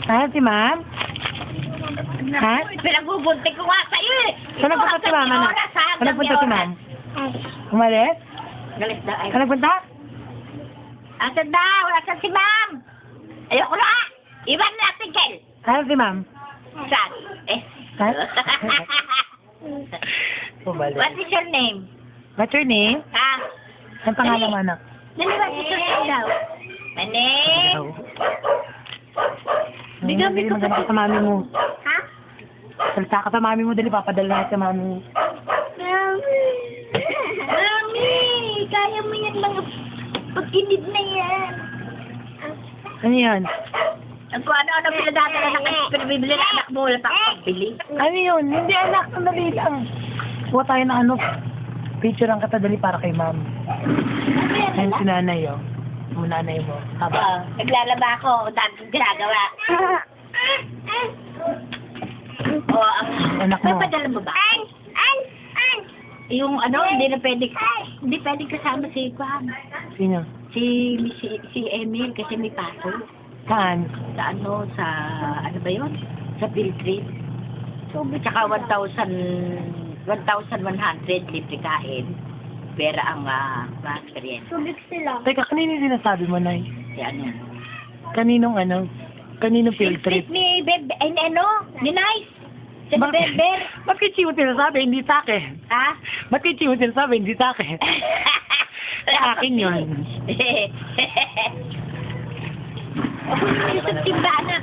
Ha, si ma'am? Ha? Pinagbubuntik ko nga sa'yo eh. Saan nagpunta si ma'am? Ano? Saan nagpunta si ma'am? Umalis? Galit na ay. Saan nagpunta? Asan na? Wala saan si ma'am. Ayoko na. Iwan natin, Kel. Saan si ma'am? Saan? Eh. Ha? Umalis. What is your name? What's your name? Ha? Ang pangalan mo, anak? Dali, what is your name daw? My name? Bigyan mo ka sa mami mo. Ha? Salita ka sa mami mo, dali papadala na sa mami mo. Mami! Mami! Kaya mo yan mga pag-inid na yan. Ano yan? Kung ano-ano pinadadala na kayo, pinabibili na anak mo, wala pa pabili. Ano yun? Hindi anak, sandali lang. Kuha tayo ng ano, picture ang katadali para kay ma'am. Ayun si nanay, oh. Yung nanay mo. Tama. Naglalaba ako, dami kong ginagawa. Anak mo. Papadala mo ba? Yung ano, hindi pwede kasama si Juan. Sino? Si Emil kasi may paso. Saan? Sa ano ba yun? Sa field trip. Tsaka 1,100 libre kain. Pera ang experience. Tubig sila. Teka, kanino yung sinasabi mo, Nay? Si ano? Kaninong ano? Kaninong field trip? Ni Bebe, ay ni Nice. Si Bakit? Beber. Ba't kay Chiwo sinasabi, hindi sa akin? Ha? Ba't kay Chiwo sinasabi, hindi sa akin? Sa akin yun. Yung timba, anak.